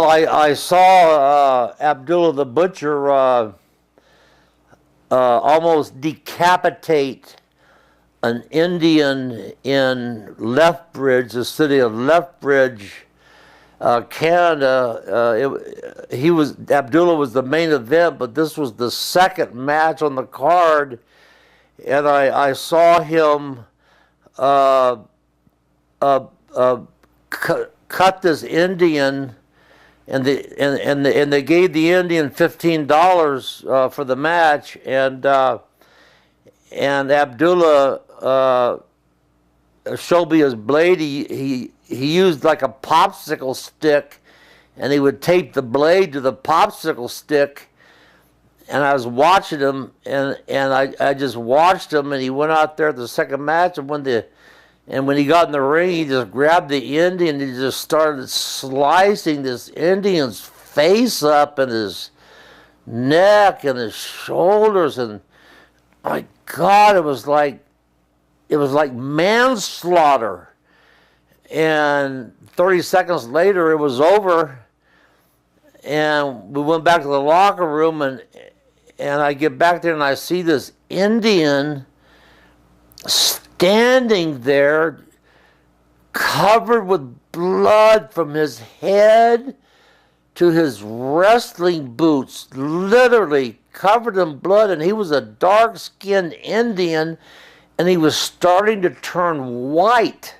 I saw Abdullah the Butcher almost decapitate an Indian in Lethbridge, the city of Lethbridge, Canada. Abdullah was the main event, but this was the second match on the card, and I saw him cut this Indian, and they gave the Indian $15 for the match, and Abdullah showed me his blade. He used like a popsicle stick, and he would tape the blade to the popsicle stick. And I was watching him, and I just watched him, and he went out there at the second match, and when he got in the ring, he just grabbed the Indian, and he just started slicing this Indian's face up, and his neck, and his shoulders, and my God, it was like manslaughter. And 30 seconds later, it was over, and we went back to the locker room, and I get back there, and I see this Indian standing there, covered with blood from his head to his wrestling boots, literally covered in blood, and he was a dark-skinned Indian, and he was starting to turn white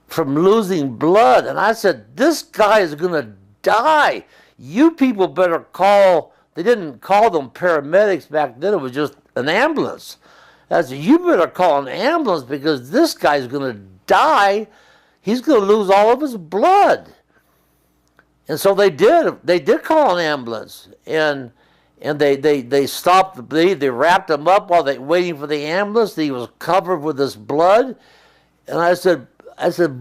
from losing blood. And I said, this guy is going to die. You people better call, they didn't call them paramedics back then, it was just an ambulance. I said, you better call an ambulance because this guy's going to die. He's going to lose all of his blood. And so they did. They did call an ambulance, and they stopped the bleed. They wrapped him up while they waiting for the ambulance. He was covered with this blood, and I said,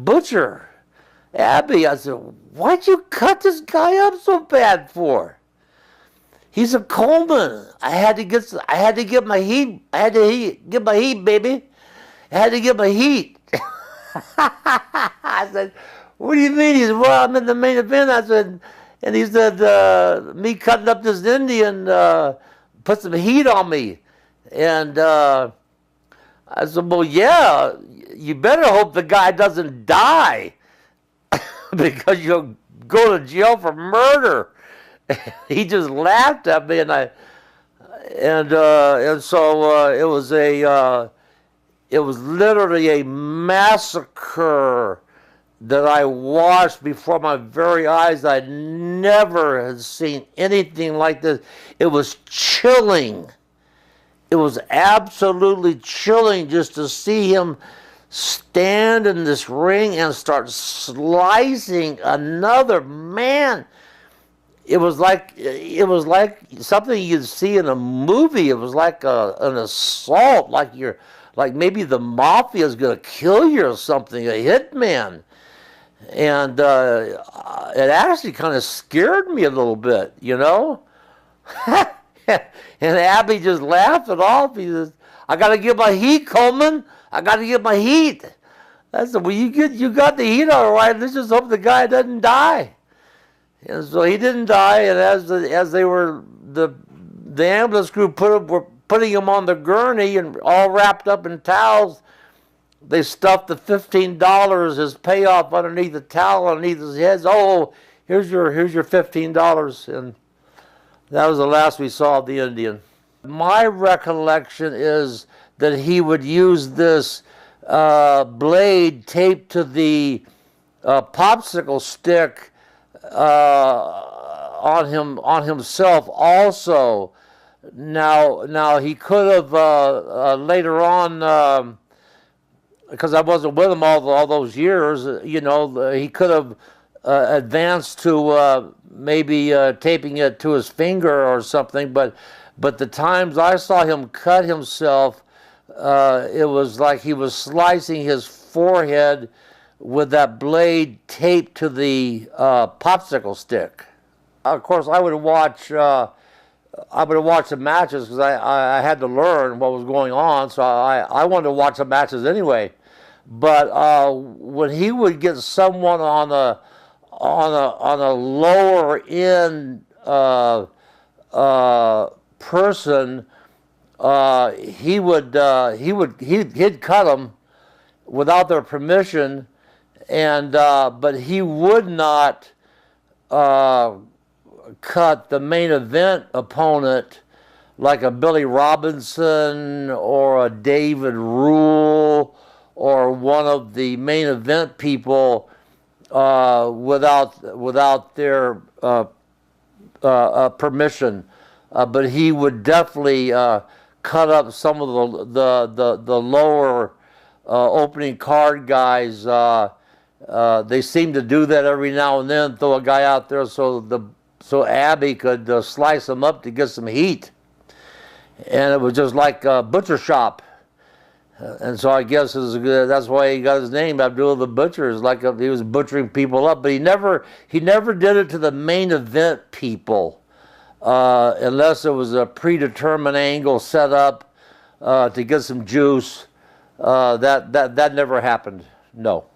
Butcher, Abby, I said, why'd you cut this guy up so bad for? He's a Coleman. I had to get my heat. I had to get my heat, baby. I had to get my heat. I said, what do you mean? He said, well, I'm in the main event. I said, and he said, me cutting up this Indian put some heat on me. And I said, well, yeah, you better hope the guy doesn't die because you'll go to jail for murder. He just laughed at me, and so it was literally a massacre that I watched before my very eyes. I never had seen anything like this. It was chilling. It was absolutely chilling just to see him stand in this ring and start slicing another man. It was like something you'd see in a movie. It was like an assault, like maybe the mafia is going to kill you or something, a hitman. And it actually kind of scared me a little bit, you know. And Abby just laughed it off. He says, I got to get my heat, Coleman. I got to get my heat. I said, well, you got the heat all right. Let's just hope the guy doesn't die. And so he didn't die, and as they were, the ambulance crew were putting him on the gurney and all wrapped up in towels, they stuffed the $15, his payoff, underneath the towel, underneath his head. Oh, here's your $15, and that was the last we saw of the Indian. My recollection is that he would use this blade taped to the popsicle stick on himself also. Now he could have later on, because I wasn't with him all those years, you know, he could have advanced to maybe taping it to his finger or something. But the times I saw him cut himself, it was like he was slicing his forehead with that blade taped to the popsicle stick. Of course, I would watch the matches because I had to learn what was going on, so I wanted to watch the matches anyway. But when he would get someone on on a lower end person, he'd cut them without their permission, and but he would not cut the main event opponent like a Billy Robinson or a David Rule or one of the main event people without their permission. But he would definitely cut up some of the lower opening card guys. They seem to do that every now and then, throw a guy out there so Abby could slice him up to get some heat. And it was just like a butcher shop. And so I guess that's why he got his name, Abdullah the Butcher. Is like he was butchering people up, but he never did it to the main event people, unless it was a predetermined angle set up to get some juice. That never happened. No.